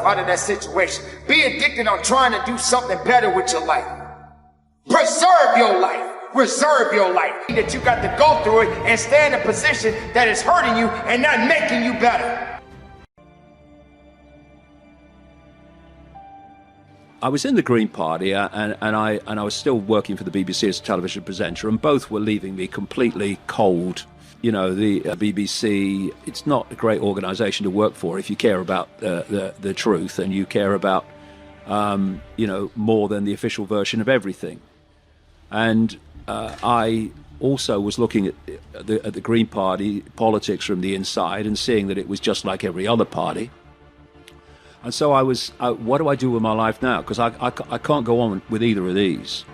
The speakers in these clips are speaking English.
out of that situation. Be addicted on trying to do something better with your life. Preserve your life. Reserve your life. That you got to go through it and stay in a position that is hurting you and not making you better. I was in the Green Party and I was still working for the BBC as a television presenter, and both were leaving me completely cold. You know, the BBC, it's not a great organisation to work for if you care about the truth and you care about, you know, more than the official version of everything. And I also was looking at the Green Party politics from the inside and seeing that it was just like every other party. And so I was, what do I do with my life now? Because I can't go on with either of these.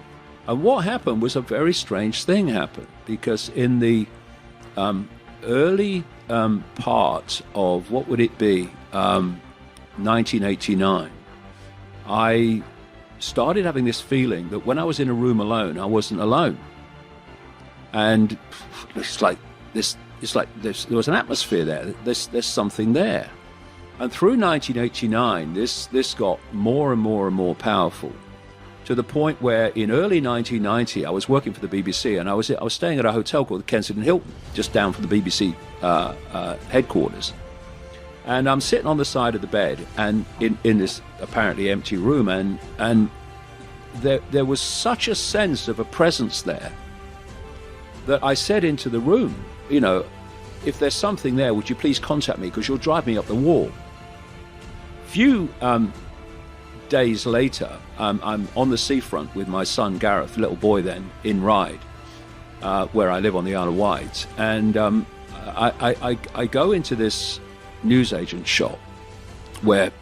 And what happened was a very strange thing happened, because in the early part of, what would it be, 1989, I started having this feeling that when I was in a room alone, I wasn't alone. And it's like there was an atmosphere there. There's something there. And through 1989, this got more and more and more powerful, to the point where in early 1990, I was working for the BBC, and I was staying at a hotel called the Kensington Hilton, just down from the BBC headquarters. And I'm sitting on the side of the bed, and in this apparently empty room, and there was such a sense of a presence there that I said into the room, you know, if there's something there, would you please contact me, because you'll drive me up the wall. Few days later, I'm on the seafront with my son Gareth, little boy then, in Ryde, where I live on the Isle of Wight, and I go into this newsagent shop where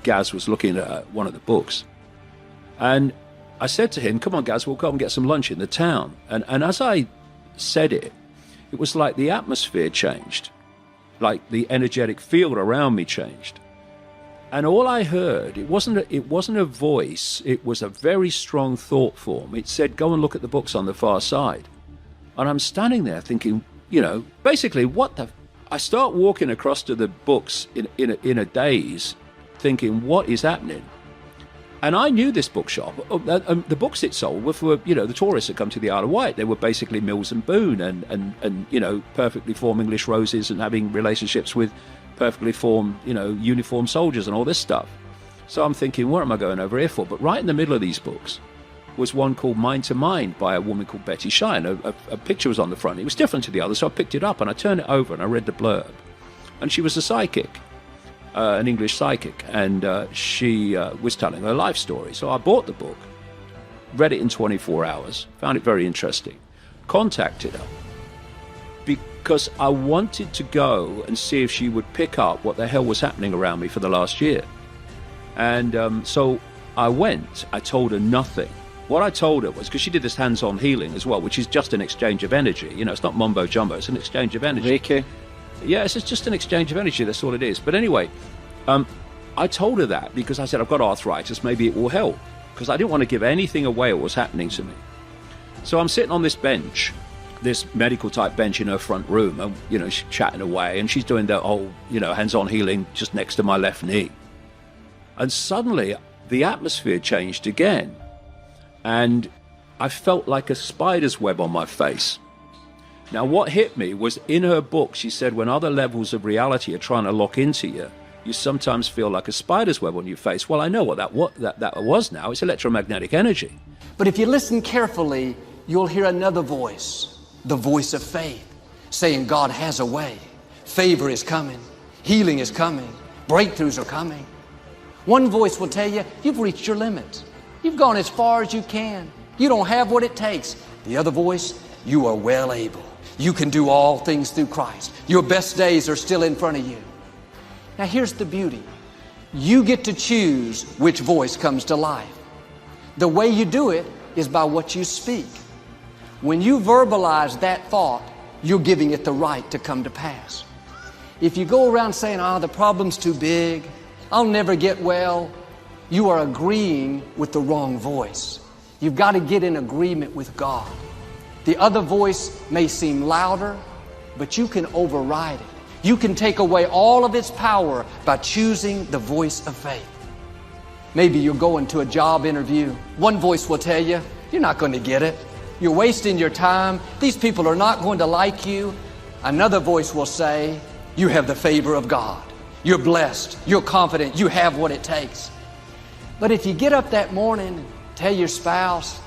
Gaz was looking at one of the books, and I said to him, "Come on, Gaz, we'll go and get some lunch in the town." And as I said it, it was like the atmosphere changed, like the energetic field around me changed. And all I heard, it wasn't a voice, it was a very strong thought form. It said, "Go and look at the books on the far side." And I'm standing there thinking, you know, basically, I start walking across to the books in a daze, thinking, what is happening? And I knew this bookshop. The books it sold were for, you know, the tourists that come to the Isle of Wight. They were basically Mills and Boon and you know, perfectly formed English roses and having relationships with perfectly formed, you know, uniformed soldiers and all this stuff. So I'm thinking, what am I going over here for? But right in the middle of these books was one called Mind to Mind by a woman called Betty Shine. A picture was on the front. It was different to the others, so I picked it up and I turned it over and I read the blurb. And she was a psychic. An English psychic, and she was telling her life story. So I bought the book, read it in 24 hours, found it very interesting, contacted her, because I wanted to go and see if she would pick up what the hell was happening around me for the last year. And so I went. I told her nothing. What I told her was, because she did this hands-on healing as well, which is just an exchange of energy. You know, it's not mumbo jumbo, it's an exchange of energy. Reiki. Yeah, it's just an exchange of energy, that's all it is. But anyway, I told her that because I said, I've got arthritis, maybe it will help. Because I didn't want to give anything away what was happening to me. So I'm sitting on this bench, this medical type bench in her front room, and, you know, she's chatting away, and she's doing the whole, you know, hands-on healing just next to my left knee. And suddenly, the atmosphere changed again. And I felt like a spider's web on my face. Now, what hit me was, in her book, she said, when other levels of reality are trying to lock into you, you sometimes feel like a spider's web on your face. Well, I know what that was now. It's electromagnetic energy. But if you listen carefully, you'll hear another voice, the voice of faith, saying God has a way. Favor is coming. Healing is coming. Breakthroughs are coming. One voice will tell you, you've reached your limit. You've gone as far as you can. You don't have what it takes. The other voice, you are well able. You can do all things through Christ. Your best days are still in front of you. Now here's the beauty. You get to choose which voice comes to life. The way you do it is by what you speak. When you verbalize that thought, you're giving it the right to come to pass. If you go around saying, the problem's too big, I'll never get well, you are agreeing with the wrong voice. You've got to get in agreement with God. The other voice may seem louder, but you can override it. You can take away all of its power by choosing the voice of faith. Maybe you're going to a job interview. One voice will tell you, you're not going to get it. You're wasting your time. These people are not going to like you. Another voice will say, you have the favor of God. You're blessed. You're confident. You have what it takes. But if you get up that morning and tell your spouse,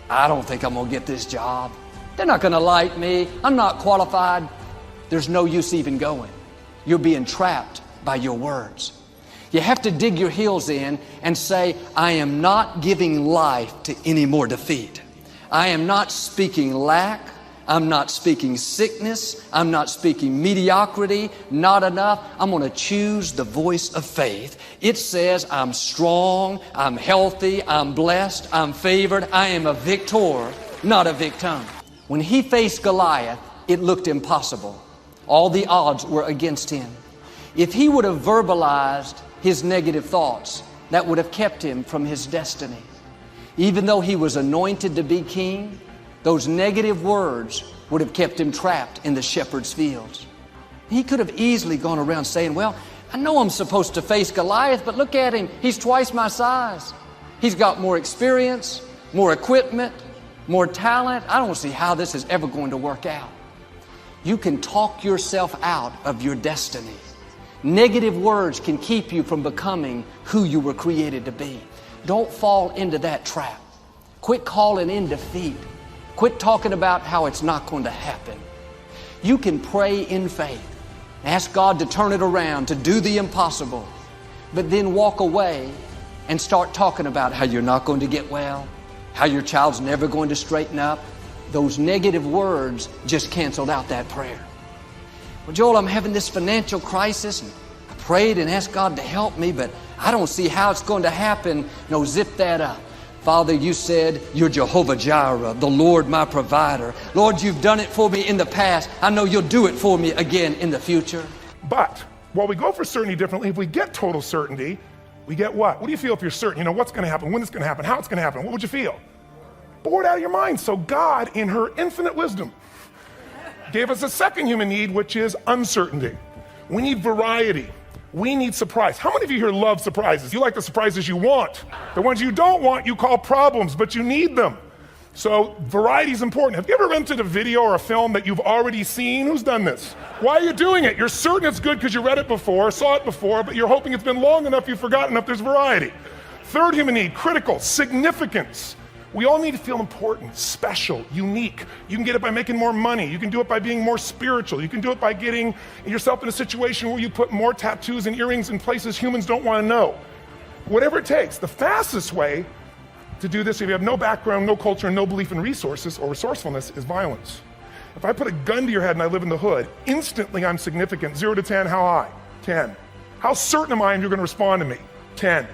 I don't think I'm going to get this job. They're not going to like me. I'm not qualified. There's no use even going. You're being trapped by your words. You have to dig your heels in and say, I am not giving life to any more defeat. I am not speaking lack. I'm not speaking sickness. I'm not speaking mediocrity, not enough. I'm going to choose the voice of faith. It says I'm strong, I'm healthy, I'm blessed, I'm favored. I am a victor, not a victim. When he faced Goliath, it looked impossible. All the odds were against him. If he would have verbalized his negative thoughts, that would have kept him from his destiny. Even though he was anointed to be king, those negative words would have kept him trapped in the shepherd's fields. He could have easily gone around saying, well, I know I'm supposed to face Goliath, but look at him. He's twice my size. He's got more experience, more equipment, more talent. I don't see how this is ever going to work out. You can talk yourself out of your destiny. Negative words can keep you from becoming who you were created to be. Don't fall into that trap. Quit calling in defeat. Quit talking about how it's not going to happen. You can pray in faith. Ask God to turn it around, to do the impossible. But then walk away and start talking about how you're not going to get well, how your child's never going to straighten up. Those negative words just canceled out that prayer. Well, Joel, I'm having this financial crisis, and I prayed and asked God to help me, but I don't see how it's going to happen. No, zip that up. Father, you said you're Jehovah Jireh, the Lord my provider. Lord, you've done it for me in the past. I know you'll do it for me again in the future. But while we go for certainty differently, if we get total certainty, we get what? What do you feel if you're certain? You know what's going to happen, when it's going to happen, how it's going to happen. What would you feel? Bored out of your mind. So God, in her infinite wisdom, gave us a second human need, which is uncertainty. We need variety. We need surprise. How many of you here love surprises? You like the surprises you want. The ones you don't want, you call problems, but you need them. So variety is important. Have you ever rented a video or a film that you've already seen? Who's done this? Why are you doing it? You're certain it's good because you read it before, saw it before, but you're hoping it's been long enough you've forgotten enough there's variety. Third human need, critical, significance. We all need to feel important, special, unique. You can get it by making more money. You can do it by being more spiritual. You can do it by getting yourself in a situation where you put more tattoos and earrings in places humans don't want to know. Whatever it takes. The fastest way to do this, if you have no background, no culture, no belief in resources or resourcefulness, is violence. If I put a gun to your head and I live in the hood, instantly I'm significant. 0 to 10, how high? 10. How certain am I you're going to respond to me? 10.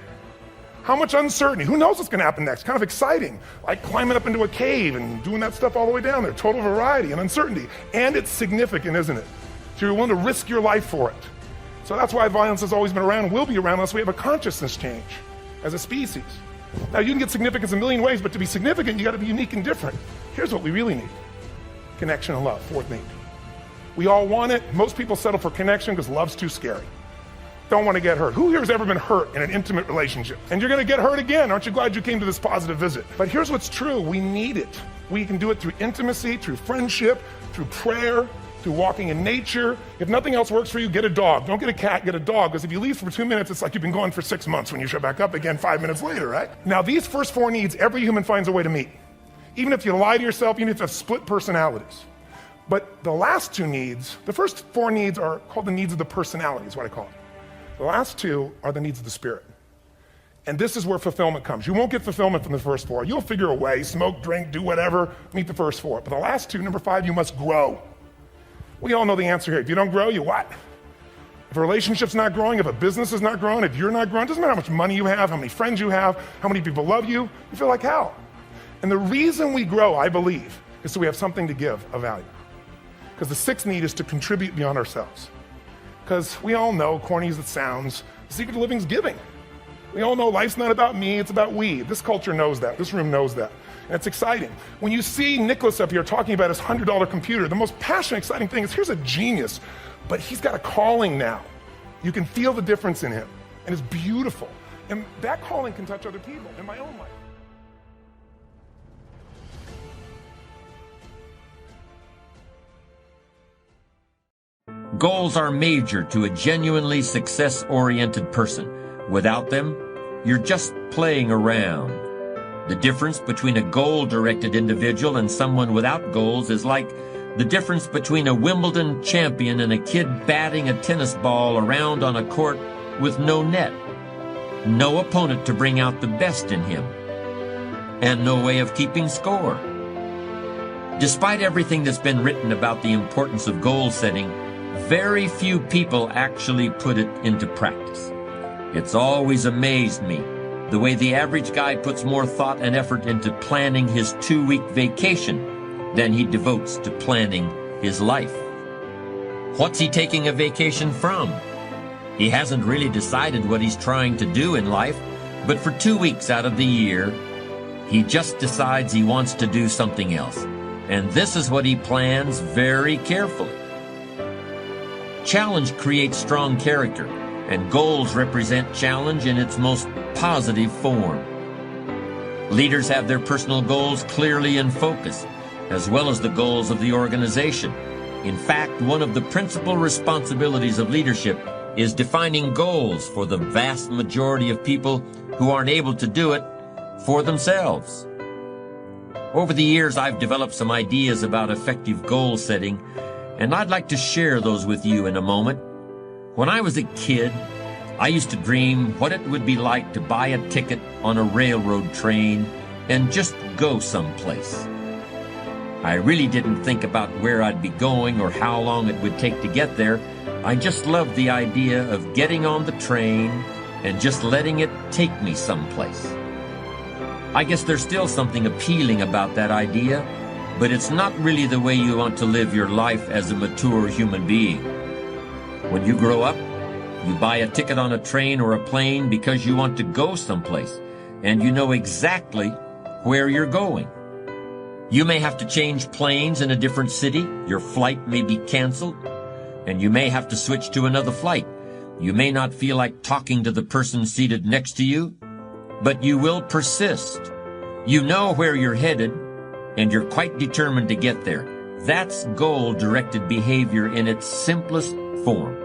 How much uncertainty? Who knows what's going to happen next? Kind of exciting, like climbing up into a cave and doing that stuff all the way down there. Total variety and uncertainty. And it's significant, isn't it? So you're willing to risk your life for it. So that's why violence has always been around and will be around unless we have a consciousness change as a species. Now you can get significance a million ways, but to be significant, you got to be unique and different. Here's what we really need. Connection and love, fourth need. We all want it. Most people settle for connection because love's too scary. Don't want to get hurt. Who here has ever been hurt in an intimate relationship? And you're going to get hurt again. Aren't you glad you came to this positive visit? But here's what's true. We need it. We can do it through intimacy, through friendship, through prayer, through walking in nature. If nothing else works for you, get a dog. Don't get a cat, get a dog. Because if you leave for 2 minutes, it's like you've been gone for 6 months when you show back up again 5 minutes later, right? Now, these first four needs, every human finds a way to meet. Even if you lie to yourself, even if you have split personalities. But the last two needs, the first four needs are called the needs of the personality, is what I call it. The last two are the needs of the spirit. And this is where fulfillment comes. You won't get fulfillment from the first four. You'll figure a way, smoke, drink, do whatever, meet the first four. But the last two, number 5, you must grow. We all know the answer here. If you don't grow, you what? If a relationship's not growing, if a business is not growing, if you're not growing, it doesn't matter how much money you have, how many friends you have, how many people love you, you feel like hell. And the reason we grow, I believe, is so we have something to give of value. Because the sixth need is to contribute beyond ourselves. Because we all know, corny as it sounds, the secret to living is giving. We all know life's not about me, it's about we. This culture knows that. This room knows that. And it's exciting. When you see Nicholas up here talking about his $100 computer, the most passionate, exciting thing is here's a genius but he's got a calling now. You can feel the difference in him, and it's beautiful. And that calling can touch other people in my own life. Goals are major to a genuinely success-oriented person. Without them, you're just playing around. The difference between a goal-directed individual and someone without goals is like the difference between a Wimbledon champion and a kid batting a tennis ball around on a court with no net. No opponent to bring out the best in him, and no way of keeping score. Despite everything that's been written about the importance of goal setting, very few people actually put it into practice. It's always amazed me the way the average guy puts more thought and effort into planning his 2-week vacation than he devotes to planning his life. What's he taking a vacation from? He hasn't really decided what he's trying to do in life, but for 2 weeks out of the year, he just decides he wants to do something else. And this is what he plans very carefully. Challenge creates strong character, and goals represent challenge in its most positive form. Leaders have their personal goals clearly in focus, as well as the goals of the organization. In fact, one of the principal responsibilities of leadership is defining goals for the vast majority of people who aren't able to do it for themselves. Over the years, I've developed some ideas about effective goal setting, and I'd like to share those with you in a moment. When I was a kid, I used to dream what it would be like to buy a ticket on a railroad train and just go someplace. I really didn't think about where I'd be going or how long it would take to get there. I just loved the idea of getting on the train and just letting it take me someplace. I guess there's still something appealing about that idea, but it's not really the way you want to live your life as a mature human being. When you grow up, you buy a ticket on a train or a plane because you want to go someplace, and you know exactly where you're going. You may have to change planes in a different city, your flight may be canceled, and you may have to switch to another flight. You may not feel like talking to the person seated next to you, but you will persist. You know where you're headed, and you're quite determined to get there. That's goal-directed behavior in its simplest form.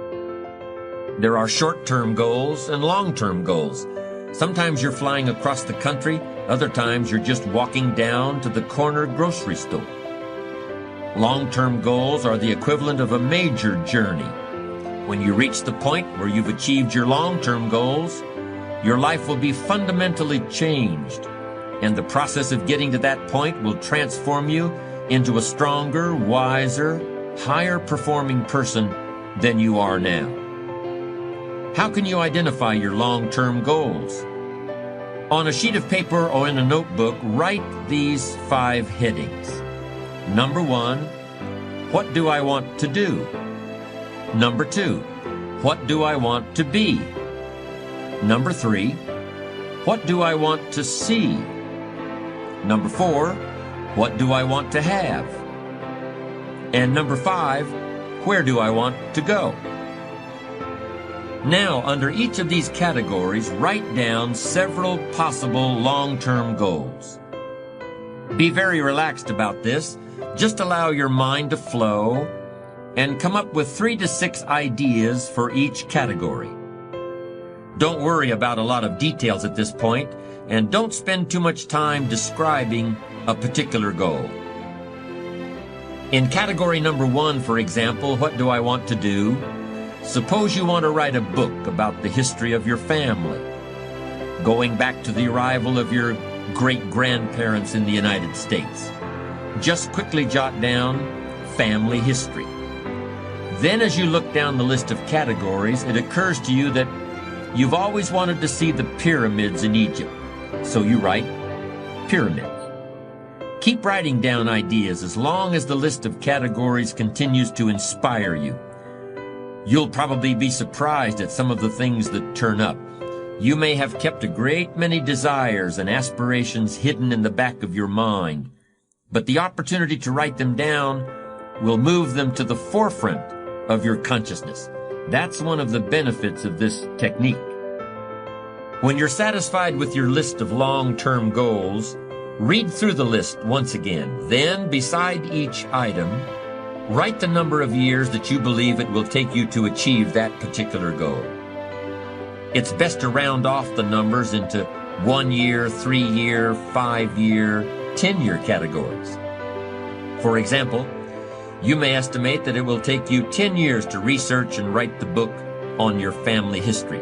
There are short-term goals and long-term goals. Sometimes you're flying across the country, other times you're just walking down to the corner grocery store. Long-term goals are the equivalent of a major journey. When you reach the point where you've achieved your long-term goals, your life will be fundamentally changed, and the process of getting to that point will transform you into a stronger, wiser, higher-performing person than you are now. How can you identify your long-term goals? On a sheet of paper or in a notebook, write these 5 headings. Number 1, what do I want to do? Number 2, what do I want to be? Number 3, what do I want to see? Number 4, what do I want to have? And number 5, where do I want to go? Now, under each of these categories, write down several possible long-term goals. Be very relaxed about this. Just allow your mind to flow and come up with 3 to 6 ideas for each category. Don't worry about a lot of details at this point, and don't spend too much time describing a particular goal. In category number 1, for example, what do I want to do? Suppose you want to write a book about the history of your family, going back to the arrival of your great-grandparents in the United States. Just quickly jot down family history. Then as you look down the list of categories, it occurs to you that you've always wanted to see the pyramids in Egypt. So you write pyramids. Keep writing down ideas as long as the list of categories continues to inspire you. You'll probably be surprised at some of the things that turn up. You may have kept a great many desires and aspirations hidden in the back of your mind, but the opportunity to write them down will move them to the forefront of your consciousness. That's one of the benefits of this technique. When you're satisfied with your list of long-term goals, read through the list once again. Then, beside each item, write the number of years that you believe it will take you to achieve that particular goal. It's best to round off the numbers into 1 year, 3 year, 5 year, 10 year categories. For example, you may estimate that it will take you 10 years to research and write the book on your family history.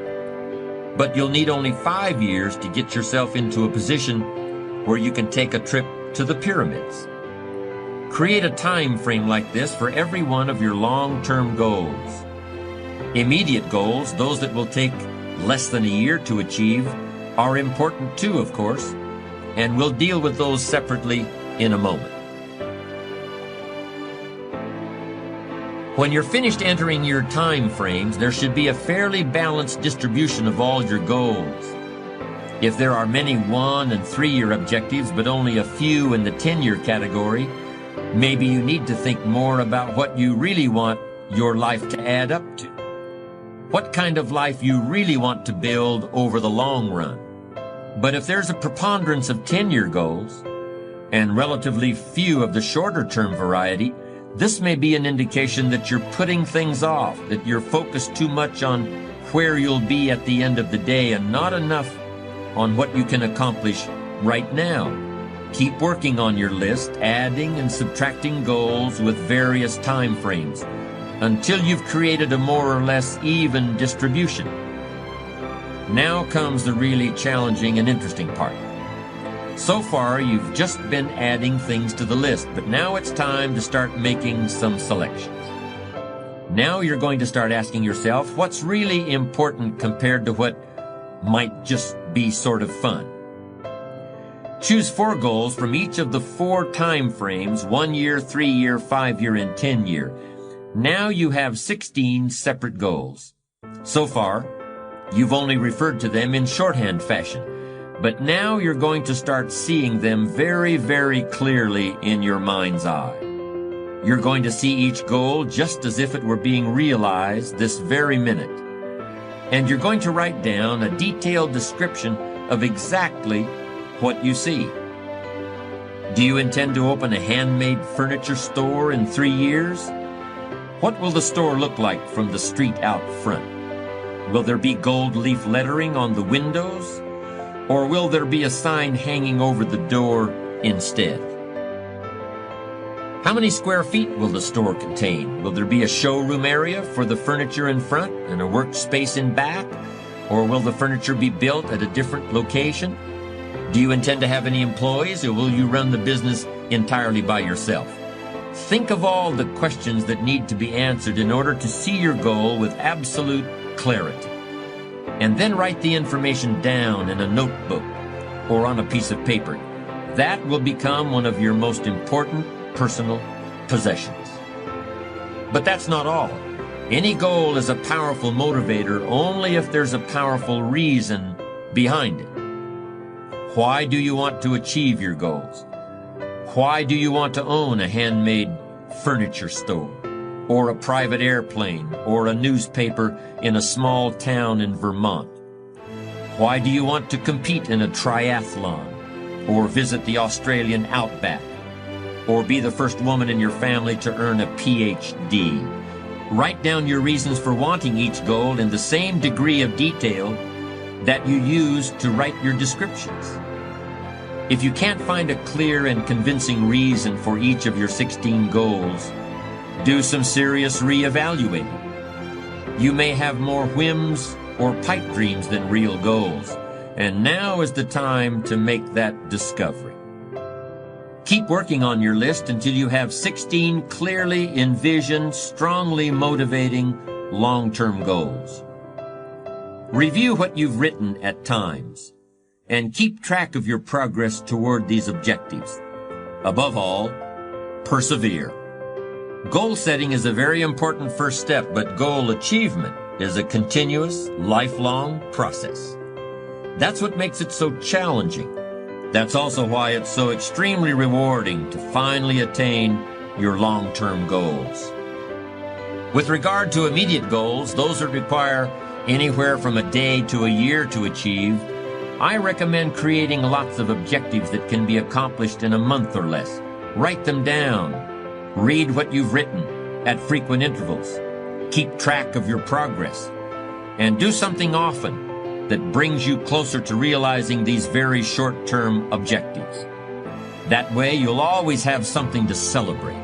But you'll need only 5 years to get yourself into a position where you can take a trip to the pyramids. Create a time frame like this for every one of your long-term goals. Immediate goals, those that will take less than a year to achieve, are important too, of course, and we'll deal with those separately in a moment. When you're finished entering your time frames, there should be a fairly balanced distribution of all your goals. If there are many 1 and 3 year objectives, but only a few in the 10-year category, maybe you need to think more about what you really want your life to add up to. What kind of life you really want to build over the long run. But if there's a preponderance of 10-year goals, and relatively few of the shorter-term variety, this may be an indication that you're putting things off, that you're focused too much on where you'll be at the end of the day and not enough on what you can accomplish right now. Keep working on your list, adding and subtracting goals with various time frames until you've created a more or less even distribution. Now comes the really challenging and interesting part. So far, you've just been adding things to the list, but now it's time to start making some selections. Now you're going to start asking yourself, what's really important compared to what might just be sort of fun? Choose 4 goals from each of the 4 time frames, 1 year, 3 year, 5 year, and 10 year. Now you have 16 separate goals. So far, you've only referred to them in shorthand fashion. But now you're going to start seeing them very, very clearly in your mind's eye. You're going to see each goal just as if it were being realized this very minute. And you're going to write down a detailed description of exactly what you see. Do you intend to open a handmade furniture store in 3 years? What will the store look like from the street out front? Will there be gold leaf lettering on the windows? Or will there be a sign hanging over the door instead? How many square feet will the store contain? Will there be a showroom area for the furniture in front and a workspace in back? Or will the furniture be built at a different location? Do you intend to have any employees, or will you run the business entirely by yourself? Think of all the questions that need to be answered in order to see your goal with absolute clarity. And then write the information down in a notebook or on a piece of paper. That will become one of your most important personal possessions. But that's not all. Any goal is a powerful motivator only if there's a powerful reason behind it. Why do you want to achieve your goals? Why do you want to own a handmade furniture store, or a private airplane, or a newspaper in a small town in Vermont? Why do you want to compete in a triathlon, or visit the Australian outback, or be the first woman in your family to earn a PhD? Write down your reasons for wanting each goal in the same degree of detail that you use to write your descriptions. If you can't find a clear and convincing reason for each of your 16 goals, do some serious reevaluating. You may have more whims or pipe dreams than real goals, and now is the time to make that discovery. Keep working on your list until you have 16 clearly envisioned, strongly motivating, long-term goals. Review what you've written at times, and keep track of your progress toward these objectives. Above all, persevere. Goal setting is a very important first step, but goal achievement is a continuous, lifelong process. That's what makes it so challenging. That's also why it's so extremely rewarding to finally attain your long-term goals. With regard to immediate goals, those that require anywhere from a day to a year to achieve, I recommend creating lots of objectives that can be accomplished in a month or less. Write them down. Read what you've written at frequent intervals. Keep track of your progress. And do something often that brings you closer to realizing these very short-term objectives. That way, you'll always have something to celebrate.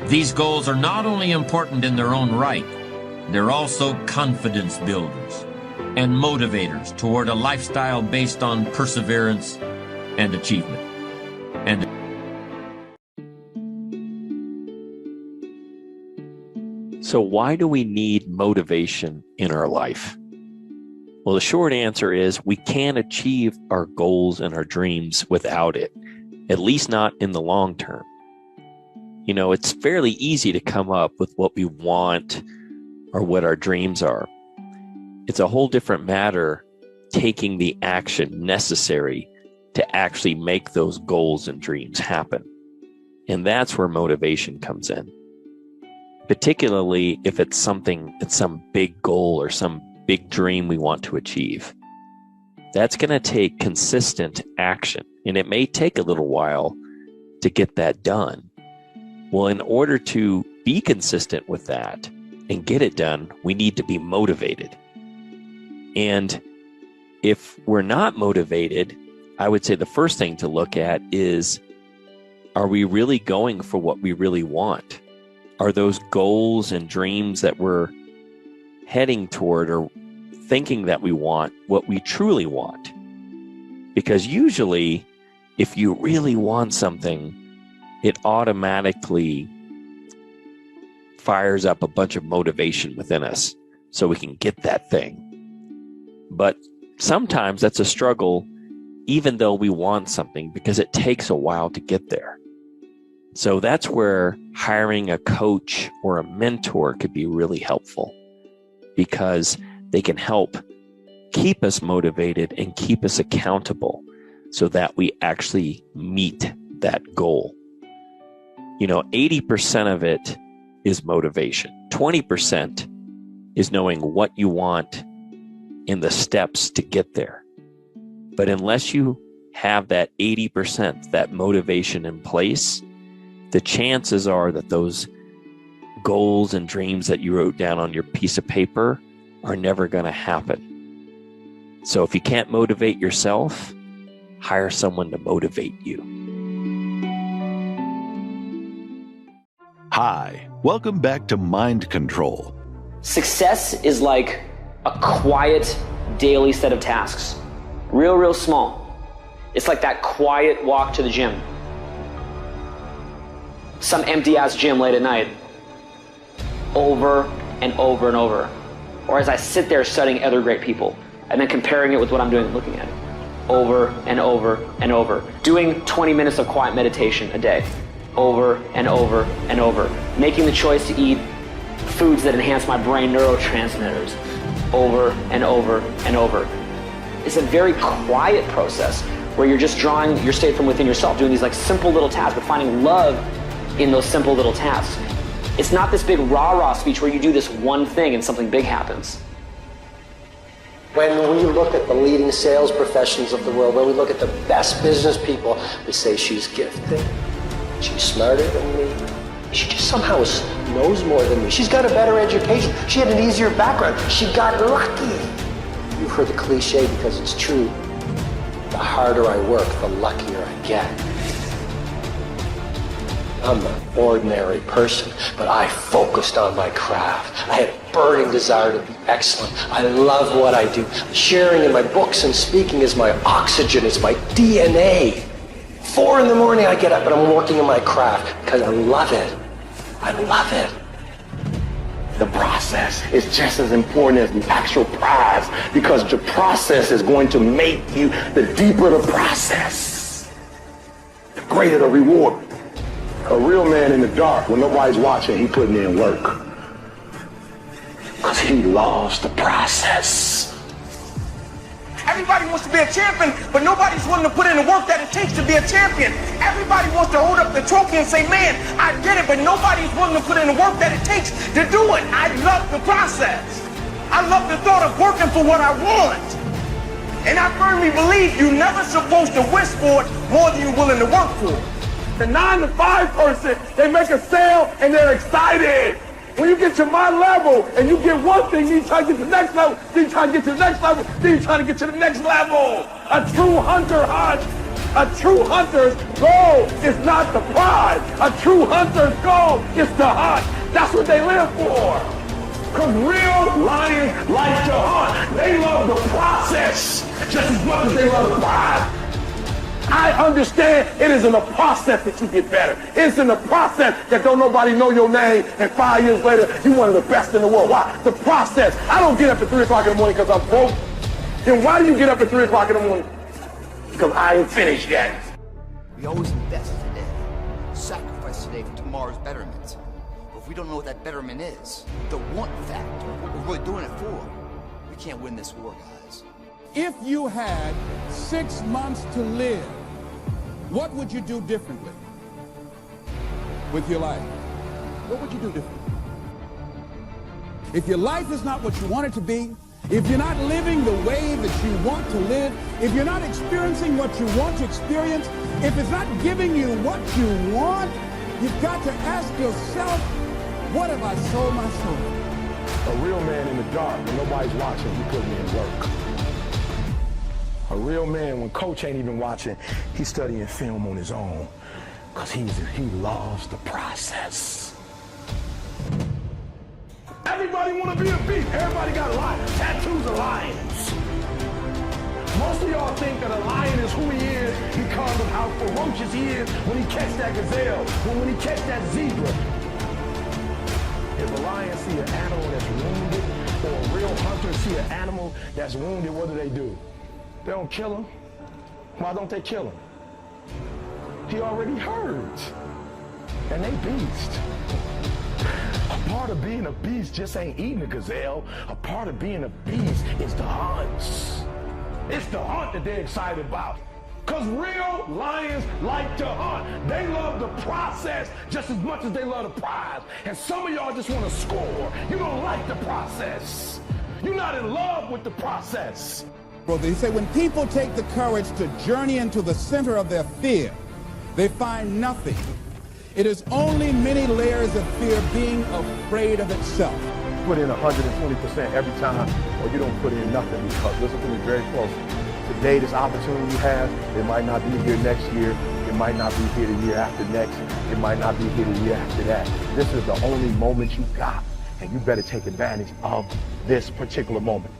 These goals are not only important in their own right, they're also confidence builders and motivators toward a lifestyle based on perseverance and achievement. And so why do we need motivation in our life? Well, the short answer is we can't achieve our goals and our dreams without it, at least not in the long term. You know, it's fairly easy to come up with what we want or what our dreams are. It's a whole different matter taking the action necessary to actually make those goals and dreams happen. And that's where motivation comes in. Particularly if it's some big goal or some big dream we want to achieve. That's going to take consistent action, and it may take a little while to get that done. Well, in order to be consistent with that and get it done, we need to be motivated. And if we're not motivated, I would say the first thing to look at is, are we really going for what we really want? Are those goals and dreams that we're heading toward or thinking that we want what we truly want? Because usually, if you really want something, it automatically fires up a bunch of motivation within us so we can get that thing. But sometimes that's a struggle, even though we want something, because it takes a while to get there. So that's where hiring a coach or a mentor could be really helpful, because they can help keep us motivated and keep us accountable so that we actually meet that goal. You know, 80% of it is motivation. 20% is knowing what you want and the steps to get there. But unless you have that 80%, that motivation in place, the chances are that those goals and dreams that you wrote down on your piece of paper are never going to happen. So if you can't motivate yourself, hire someone to motivate you. Hi, welcome back to Mind Control. Success is like a quiet daily set of tasks. Real small. It's like that quiet walk to the gym. Some empty-ass gym late at night. Over and over and over. Or as I sit there studying other great people and then comparing it with what I'm doing and looking at it. Over and over and over. Doing 20 minutes of quiet meditation a day. Over and over and over. Making the choice to eat foods that enhance my brain neurotransmitters. Over and over and over. It's a very quiet process where you're just drawing your state from within yourself, doing these like simple little tasks, but finding love in those simple little tasks. It's not this big rah-rah speech where you do this one thing and something big happens. When we look at the leading sales professionals of the world, when we look at the best business people, we say she's gifted, she's smarter than me, she just somehow knows more than me, she's got a better education, she had an easier background, she got lucky. You've heard the cliche because it's true. The harder I work, the luckier I get. I'm an ordinary person, but I focused on my craft. I had a burning desire to be excellent. I love what I do. Sharing in my books and speaking is my oxygen, it's my DNA. 4 in the morning I get up and I'm working in my craft because I love it. I love it. The process is just as important as the actual prize, because the process is going to make you, the deeper the process, the greater the reward. A real man in the dark, when nobody's watching, he putting in work. Because he loves the process. Everybody wants to be a champion, but nobody's willing to put in the work that it takes to be a champion. Everybody wants to hold up the trophy and say, man, I did it, but nobody's willing to put in the work that it takes to do it. I love the process. I love the thought of working for what I want. And I firmly believe you're never supposed to wish for it more than you're willing to work for it. The 9-to-5 person, they make a sale and they're excited. When you get to my level and you get one thing, then you try to get to the next level, then you try to get to the next level, then you try to get to the next level. A true hunter hunts. A true hunter's goal is not the prize. A true hunter's goal is to hunt. That's what they live for. Because real lions like to hunt. They love the process just as much as they love the prize. I understand it is in the process that you get better. It's in the process that don't nobody know your name, and 5 years later, you're one of the best in the world. Why? The process. I don't get up at 3 o'clock in the morning because I'm broke. Then why do you get up at 3 o'clock in the morning? Because I ain't finished yet. We always invest today, sacrifice today for tomorrow's betterment. But if we don't know what that betterment is, the want factor, what we're really doing it for, we can't win this war, guys. If you had 6 months to live, what would you do differently with your life? What would you do differently? If your life is not what you want it to be, if you're not living the way that you want to live, if you're not experiencing what you want to experience, if it's not giving you what you want, you've got to ask yourself, what have I sold my soul? A real man in the dark, when nobody's watching, he put me in work. A real man, when coach ain't even watching, he's studying film on his own because he loves the process. Everybody want to be a beast. Everybody got a lion. Tattoos of lions. Most of y'all think that a lion is who he is because of how ferocious he is when he catch that gazelle, when he catch that zebra. If a lion see an animal that's wounded, or a real hunter see an animal that's wounded, what do? They don't kill him. Why don't they kill him? He already hurt. And they beast. A part of being a beast just ain't eating a gazelle. A part of being a beast is the hunts. It's the hunt that they're excited about. Because real lions like to hunt. They love the process just as much as they love the prize. And some of y'all just want to score. You don't like the process. You're not in love with the process. Brother, he said when people take the courage to journey into the center of their fear, they find nothing. It is only many layers of fear being afraid of itself. Put in 120% every time, or you don't put in nothing, because listen to me very closely. Today, this opportunity you have, it might not be here next year. It might not be here the year after next. It might not be here the year after that. This is the only moment you got, and you better take advantage of this particular moment.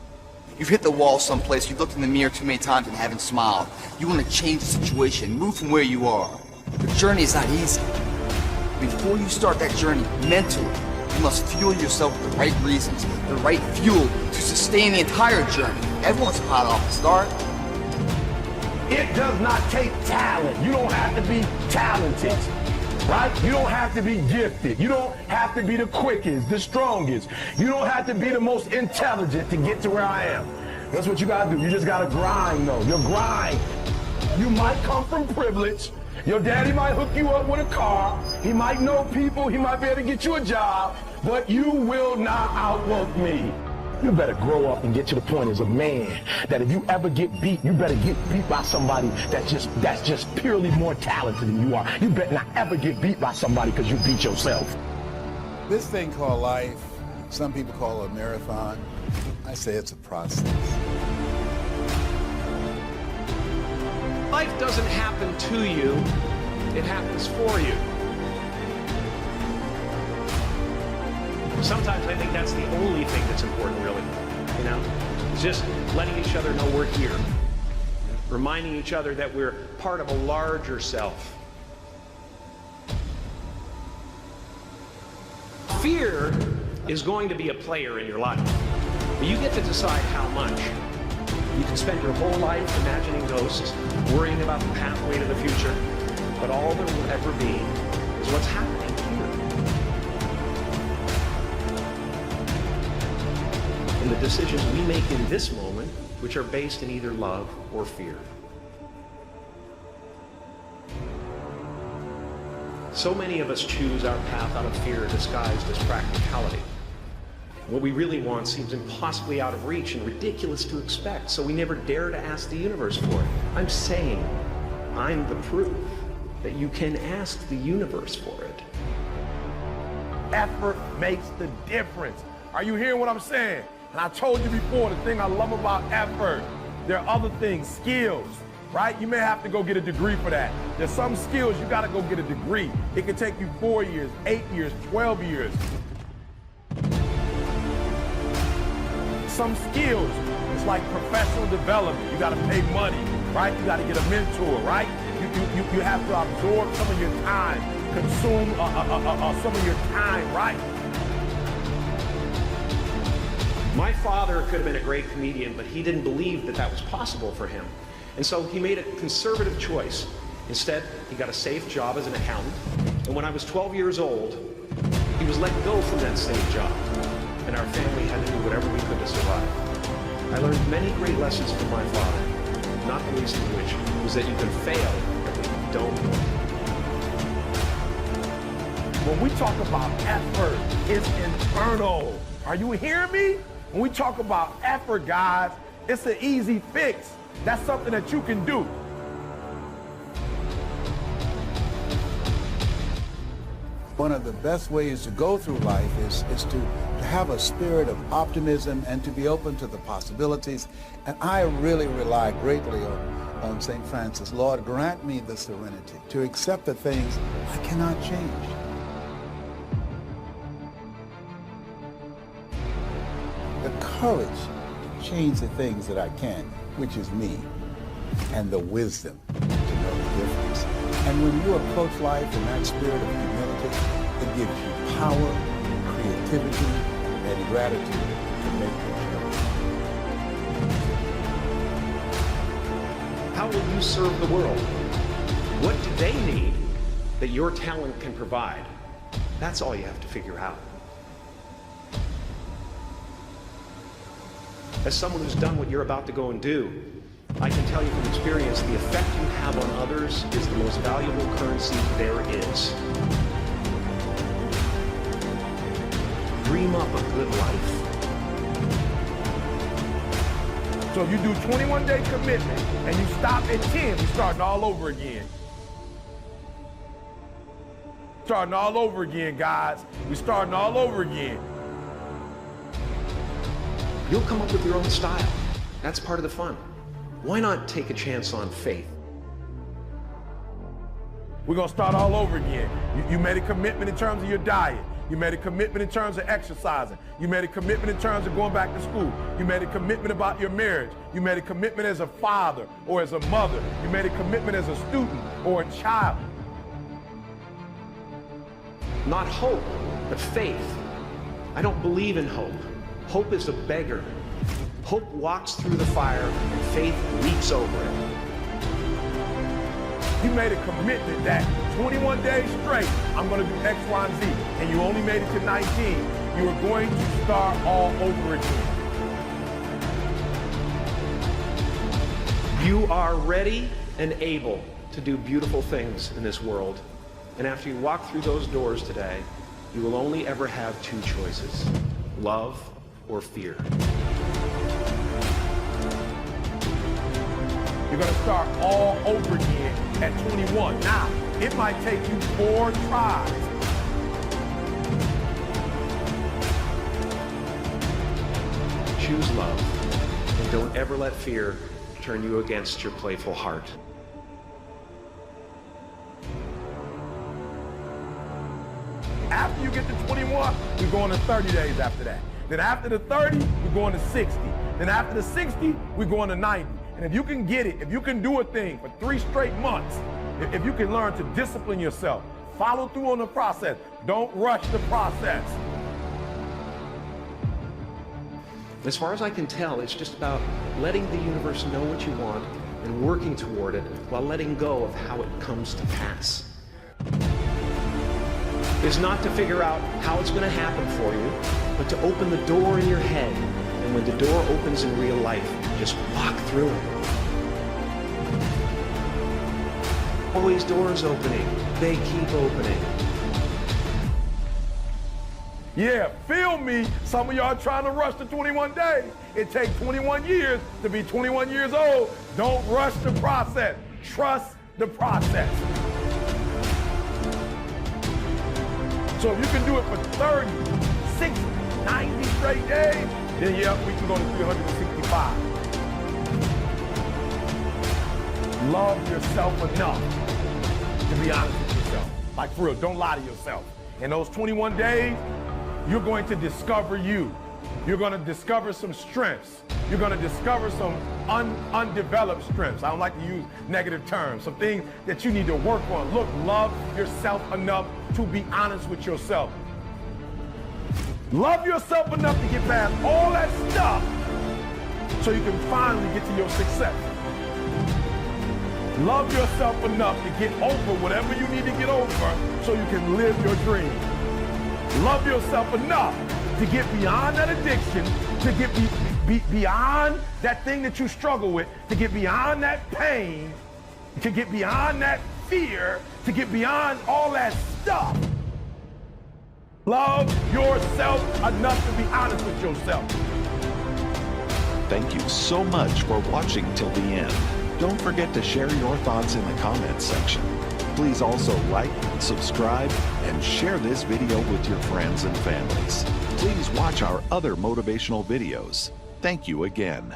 You've hit the wall someplace, you've looked in the mirror too many times and haven't smiled. You want to change the situation, move from where you are. The journey is not easy. Before you start that journey mentally, you must fuel yourself with the right reasons, the right fuel to sustain the entire journey. Everyone's hot off the start. It does not take talent. You don't have to be talented, right? You don't have to be gifted. You don't have to be the quickest, the strongest. You don't have to be the most intelligent to get to where I am. That's what you gotta do. You just gotta grind, though. Your grind. You might come from privilege. Your daddy might hook you up with a car. He might know people. He might be able to get you a job. But you will not outwork me. You better grow up and get to the point as a man that if you ever get beat, you better get beat by somebody that's just purely more talented than you are. You better not ever get beat by somebody because you beat yourself. This thing called life, some people call it a marathon. I say it's a process. Life doesn't happen to you, it happens for you. Sometimes I think that's the only thing that's important, really. You know, it's just letting each other know we're here, reminding each other that we're part of a larger self. Fear is going to be a player in your life, but you get to decide how much. You can spend your whole life imagining ghosts, worrying about the pathway to the future, but all there will ever be is what's happening here. And the decisions we make in this moment which are based in either love or fear. So many of us choose our path out of fear disguised as practicality. What we really want seems impossibly out of reach and ridiculous to expect, so we never dare to ask the universe for it. I'm saying I'm the proof that you can ask the universe for it. Effort makes the difference. Are you hearing what I'm saying? And I told you before, the thing I love about effort, there are other things, skills, right? You may have to go get a degree for that. There's some skills you gotta go get a degree. It can take you 4 years, 8 years, 12 years. Some skills, it's like professional development. You gotta pay money, right? You gotta get a mentor, right? You have to absorb some of your time, consume some of your time, right? My father could have been a great comedian, but he didn't believe that that was possible for him. And so he made a conservative choice. Instead, he got a safe job as an accountant. And when I was 12 years old, he was let go from that safe job. And our family had to do whatever we could to survive. I learned many great lessons from my father, not the least of which was that you can fail at what you don't want. When we talk about effort, it's internal. Are you hearing me? When we talk about effort, guys, it's an easy fix. That's something that you can do. One of the best ways to go through life is to have a spirit of optimism and to be open to the possibilities. And I really rely greatly on St. Francis. Lord, grant me the serenity to accept the things I cannot change. The courage to change the things that I can, which is me, and the wisdom to know the difference. And when you approach life in that spirit of humility, it gives you power, creativity, and gratitude to make the change. How will you serve the world? What do they need that your talent can provide? That's all you have to figure out. As someone who's done what you're about to go and do, I can tell you from experience, the effect you have on others is the most valuable currency there is. Dream up a good life. So if you do 21-day commitment and you stop at 10, we're starting all over again. Starting all over again, guys. We're starting all over again. You'll come up with your own style. That's part of the fun. Why not take a chance on faith? We're gonna start all over again. You made a commitment in terms of your diet. You made a commitment in terms of exercising. You made a commitment in terms of going back to school. You made a commitment about your marriage. You made a commitment as a father or as a mother. You made a commitment as a student or a child. Not hope, but faith. I don't believe in hope. Hope is a beggar. Hope walks through the fire and faith leaps over it. You made a commitment that 21 days straight, I'm gonna do X, Y, and Z, and you only made it to 19. You are going to start all over again. You are ready and able to do beautiful things in this world. And after you walk through those doors today, you will only ever have two choices: love or fear. You're gonna start all over again at 21. Now, it might take you 4 tries. Choose love, and don't ever let fear turn you against your playful heart. After you get to 21, we're going to 30 days after that. Then after the 30, we're going to 60. Then after the 60, we're going to 90. And if you can get it, if you can do a thing for 3 straight months, if you can learn to discipline yourself, follow through on the process, don't rush the process. As far as I can tell, it's just about letting the universe know what you want and working toward it while letting go of how it comes to pass. It's not to figure out how it's going to happen for you, but to open the door in your head and And when the door opens in real life, just walk through it. Always doors opening. They keep opening. Yeah, feel me. Some of y'all trying to rush to 21 days. It takes 21 years to be 21 years old. Don't rush the process. Trust the process. So if you can do it for 30, 60, 90 straight days, then yeah, we can go to 365. Love yourself enough to be honest with yourself. Like for real, don't lie to yourself. In those 21 days, you're going to discover you. You're going to discover some strengths. You're going to discover some undeveloped strengths. I don't like to use negative terms. Some things that you need to work on. Look, love yourself enough to be honest with yourself. Love yourself enough to get past all that stuff so you can finally get to your success. Love yourself enough to get over whatever you need to get over so you can live your dream. Love yourself enough to get beyond that addiction, to get beyond that thing that you struggle with, to get beyond that pain, to get beyond that fear, to get beyond all that stuff. Love yourself enough to be honest with yourself. Thank you so much for watching till the end. Don't forget to share your thoughts in the comments section. Please also like, subscribe, and share this video with your friends and families. Please watch our other motivational videos. Thank you again.